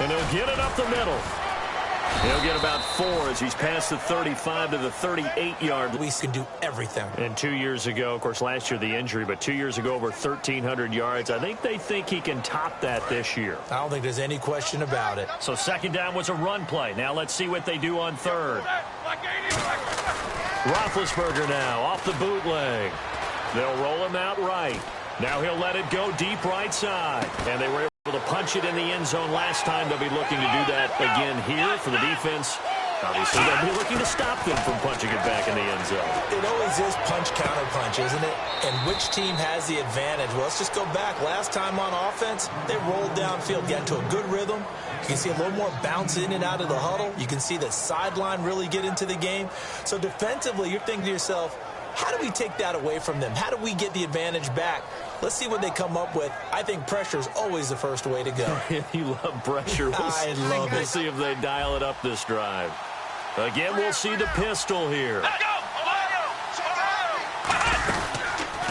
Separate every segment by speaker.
Speaker 1: And he'll get it up the middle. He'll get about 4 as he's past the 35 to the 38-yard.
Speaker 2: Luis can do everything.
Speaker 1: And 2 years ago, of course, last year the injury, but 2 years ago over 1,300 yards. I think they think he can top that this year.
Speaker 2: I don't think there's any question about it.
Speaker 1: So second down was a run play. Now let's see what they do on third. Roethlisberger now off the bootleg. They'll roll him out right. Now he'll let it go deep right side. And they were able to punch it in the end zone last time. They'll be looking to do that again here for the defense. Obviously, they'll be looking to stop them from punching it back in the end zone.
Speaker 2: It always is punch-counter-punch, isn't it? And which team has the advantage? Well, let's just go back. Last time on offense, they rolled downfield, got into a good rhythm. You can see a little more bounce in and out of the huddle. You can see the sideline really get into the game. So defensively, you're thinking to yourself, how do we take that away from them? How do we get the advantage back? Let's see what they come up with. I think pressure is always the first way to go.
Speaker 1: You love pressure.
Speaker 2: I love it.
Speaker 1: We'll see if they dial it up this drive. Again, we'll see the pistol here.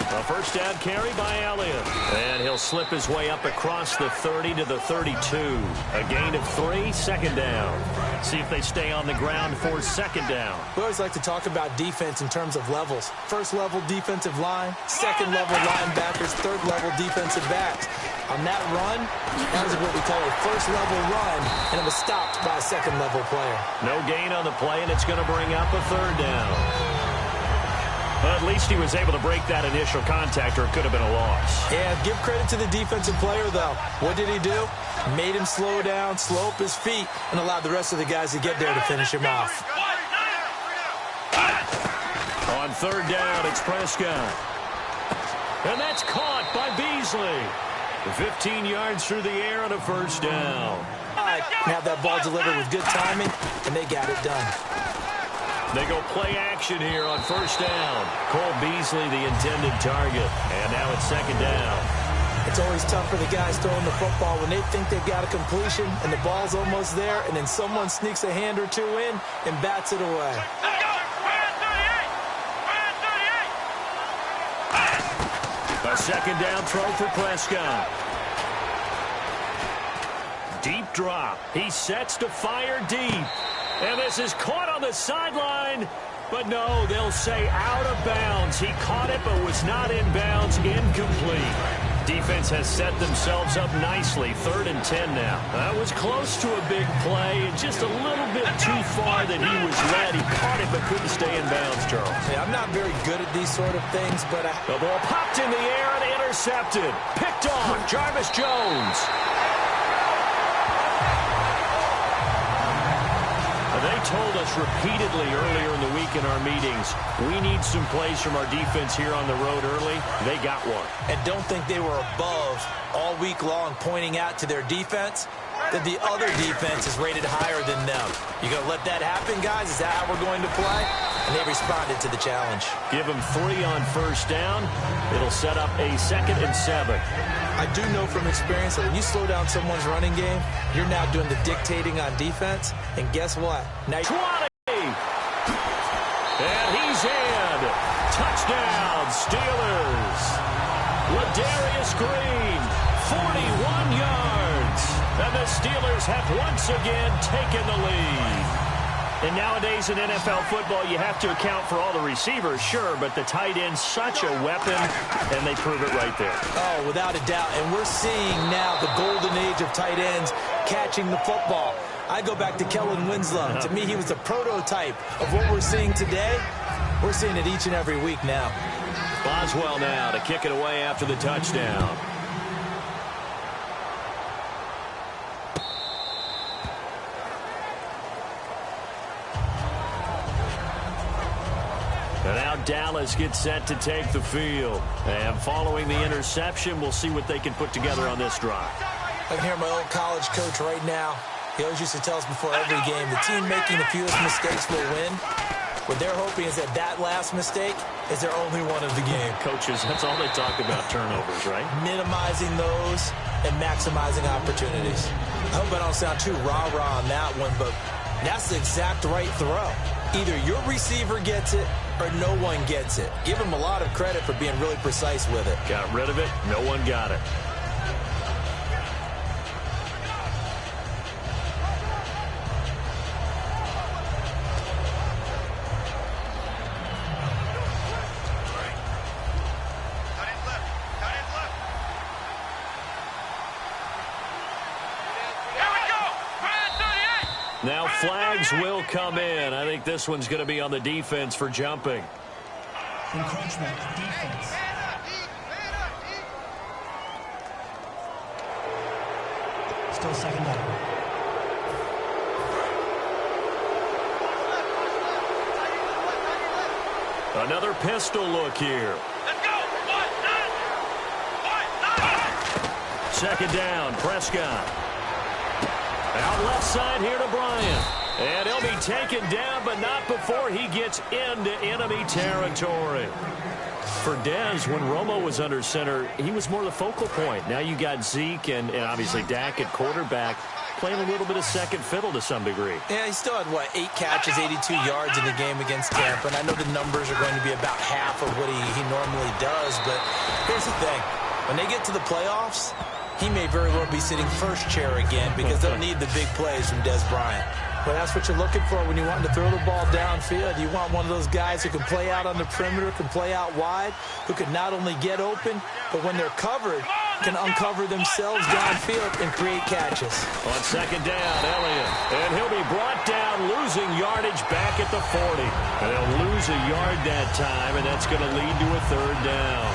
Speaker 1: A first down carry by Elliott. And he'll slip his way up across the 30 to the 32. A gain of 3, second down. See if they stay on the ground for second down.
Speaker 2: We always like to talk about defense in terms of levels. First level defensive line, second level linebackers, third level defensive backs. On that run, that was what we call a first level run, and it was stopped by a second level player.
Speaker 1: No gain on the play, and it's going to bring up a third down. But at least he was able to break that initial contact, or it could have been a loss.
Speaker 2: Yeah, give credit to the defensive player, though. What did he do? Made him slow down, slow up his feet, and allowed the rest of the guys to get there to finish him off.
Speaker 1: On third down, it's Prescott. And that's caught by Beasley. 15 yards through the air on a first down.
Speaker 2: Have that ball delivered with good timing, and they got it done.
Speaker 1: They go play action here on first down. Cole Beasley, the intended target. And now it's second down.
Speaker 2: It's always tough for the guys throwing the football when they think they've got a completion and the ball's almost there, and then someone sneaks a hand or two in and bats it away.
Speaker 1: A second down throw for Prescott. Deep drop. He sets to fire deep. And this is caught on the sideline. But no, they'll say out of bounds. He caught it but was not in bounds. Incomplete. Defense has set themselves up nicely. 3rd and 10 now. That was close to a big play. And just a little bit too far that he was led. He caught it but couldn't stay in bounds, Charles.
Speaker 2: Yeah, I'm not very good at these sort of things, but
Speaker 1: the ball popped in the air and intercepted. Picked off Jarvis Jones. They told us repeatedly earlier in the week in our meetings, we need some plays from our defense here on the road early. They got one.
Speaker 2: And don't think they were above all week long pointing out to their defense that the other defense is rated higher than them. You going to let that happen, guys? Is that how we're going to play? And they responded to the challenge.
Speaker 1: Give them 3 on first down. It'll set up a 2nd and 7.
Speaker 2: I do know from experience that when you slow down someone's running game, you're now doing the dictating on defense. And guess what? Now
Speaker 1: 20! And he's in. Touchdown, Steelers. Ladarius Green, 41 yards. And the Steelers have once again taken the lead. And nowadays in NFL football, you have to account for all the receivers, sure, but the tight end's such a weapon, and they prove it right there.
Speaker 2: Oh, without a doubt. And we're seeing now the golden age of tight ends catching the football. I go back to Kellen Winslow. To me, he was a prototype of what we're seeing today. We're seeing it each and every week now.
Speaker 1: Boswell now to kick it away after the touchdown. And now Dallas gets set to take the field. And following the interception, we'll see what they can put together on this drive.
Speaker 2: I can hear my old college coach right now. He always used to tell us before every game, the team making the fewest mistakes will win. What they're hoping is that that last mistake is their only one of the game.
Speaker 1: Coaches, that's all they talk about, turnovers, right?
Speaker 2: Minimizing those and maximizing opportunities. I hope I don't sound too rah-rah on that one, but that's the exact right throw. Either your receiver gets it or no one gets it. Give him a lot of credit for being really precise with it.
Speaker 1: Got rid of it. No one got it. Now flags will come in. I think this one's going to be on the defense for jumping.
Speaker 3: Encroachment, defense. Still second down.
Speaker 1: Another pistol look here.
Speaker 4: Let's go.
Speaker 1: Second down, Prescott. Out left side here to Bryant. And he'll be taken down, but not before he gets into enemy territory. For Dez, when Romo was under center, he was more the focal point. Now you got Zeke and obviously Dak at quarterback playing a little bit of second fiddle to some degree.
Speaker 2: Yeah, he still had, 8 catches, 82 yards in the game against Tampa. And I know the numbers are going to be about half of what he normally does. But here's the thing. When they get to the playoffs, he may very well be sitting first chair again because they'll need the big plays from Dez Bryant. Well, that's what you're looking for when you want to throw the ball downfield. You want one of those guys who can play out on the perimeter, can play out wide, who can not only get open, but when they're covered, can uncover themselves downfield and create catches.
Speaker 1: On second down, Elliott. And he'll be brought down, losing yardage back at the 40. And they'll lose a yard that time, and that's going to lead to a third down.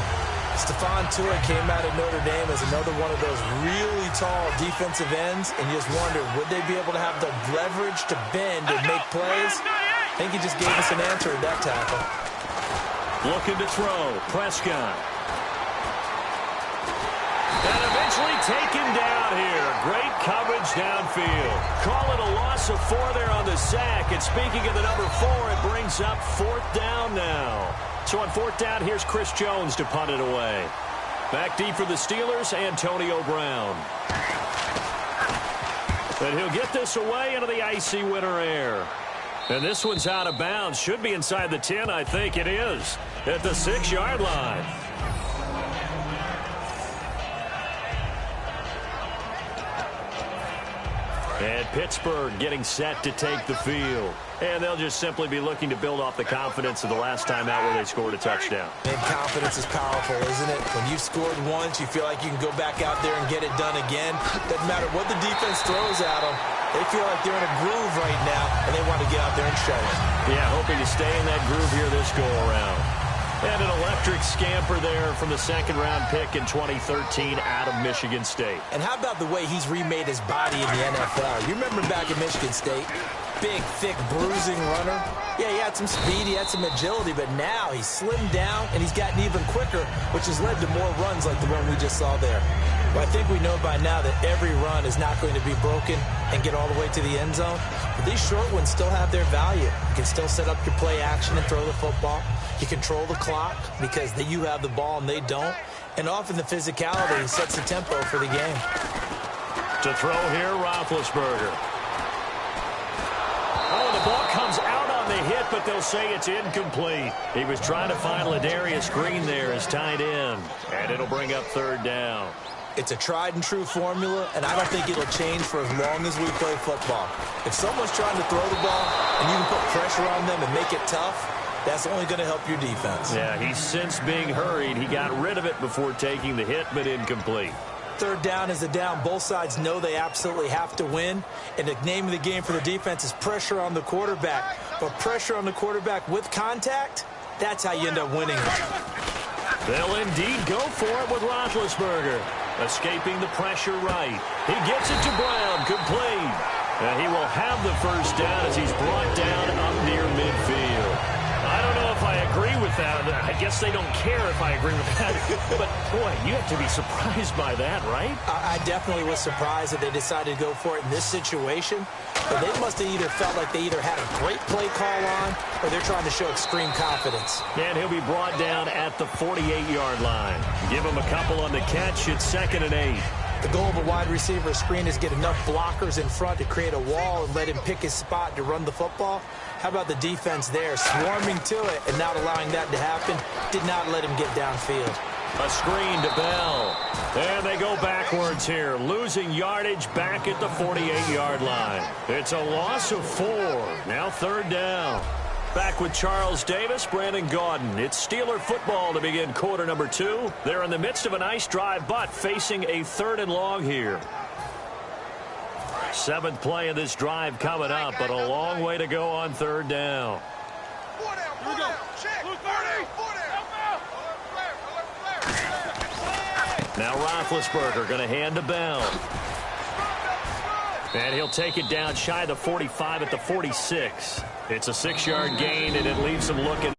Speaker 2: Stephon Tuitt came out of Notre Dame as another one of those really tall defensive ends, and you just wondered, would they be able to have the leverage to bend and make plays? I think he just gave us an answer at that tackle.
Speaker 1: Looking to throw, Prescott. And eventually taken down here. Great coverage downfield. Call it a loss of 4 there on the sack. And speaking of the number 4, it brings up 4th down now. So on 4th down, here's Chris Jones to punt it away. Back deep for the Steelers, Antonio Brown. And he'll get this away into the icy winter air. And this one's out of bounds. Should be inside the 10, I think it is. At the 6-yard line. And Pittsburgh getting set to take the field. And they'll just simply be looking to build off the confidence of the last time out where they scored a touchdown.
Speaker 2: And confidence is powerful, isn't it? When you've scored once, you feel like you can go back out there and get it done again. Doesn't matter what the defense throws at them. They feel like they're in a groove right now, and they want to get out there and show it.
Speaker 1: Yeah, hoping to stay in that groove here this go-around. And an electric scamper there from the second-round pick in 2013 out of Michigan State.
Speaker 2: And how about the way he's remade his body in the NFL? You remember back at Michigan State? Big, thick, bruising runner. Yeah, he had some speed, he had some agility, but now he's slimmed down and he's gotten even quicker, which has led to more runs like the one we just saw there. Well, I think we know by now that every run is not going to be broken and get all the way to the end zone. But these short ones still have their value. You can still set up your play action and throw the football. You control the clock because you have the ball and they don't. And often the physicality sets the tempo for the game.
Speaker 1: To throw here, Roethlisberger. Oh, the ball comes out on the hit, but they'll say it's incomplete. He was trying to find Ladarius Green there as tight end. And it'll bring up third down.
Speaker 2: It's a tried-and-true formula, and I don't think it'll change for as long as we play football. If someone's trying to throw the ball and you can put pressure on them and make it tough, that's only going to help your defense.
Speaker 1: Yeah, he's since being hurried. He got rid of it before taking the hit, but incomplete.
Speaker 2: Third down is the down. Both sides know they absolutely have to win, and the name of the game for the defense is pressure on the quarterback. But pressure on the quarterback with contact, that's how you end up winning it.
Speaker 1: They'll indeed go for it with Roethlisberger. Escaping the pressure right. He gets it to Brown, complete. And he will have the first down as he's brought down up near midfield. I don't know if I agree with that. I guess they don't care if I agree with that. But, boy, you have to be surprised by that, right?
Speaker 2: I definitely was surprised that they decided to go for it in this situation. But they must have either felt like they either had a great play call on or they're trying to show extreme confidence.
Speaker 1: And he'll be brought down at the 48-yard line. Give him a couple on the catch. It's 2nd and 8.
Speaker 2: The goal of a wide receiver screen is get enough blockers in front to create a wall and let him pick his spot to run the football. How about the defense there, swarming to it and not allowing that to happen? Did not let him get downfield.
Speaker 1: A screen to Bell. And they go backwards here, losing yardage back at the 48-yard line. It's a loss of 4. Now third down. Back with Charles Davis, Brandon Gaudin. It's Steeler football to begin quarter number 2. They're in the midst of a nice drive, but facing a 3rd and long here. Seventh play of this drive coming up, but a long way to go on third down. Now Roethlisberger going to hand to Bell. And he'll take it down shy of the 45 at the 46. It's a 6-yard gain, and it leaves him looking.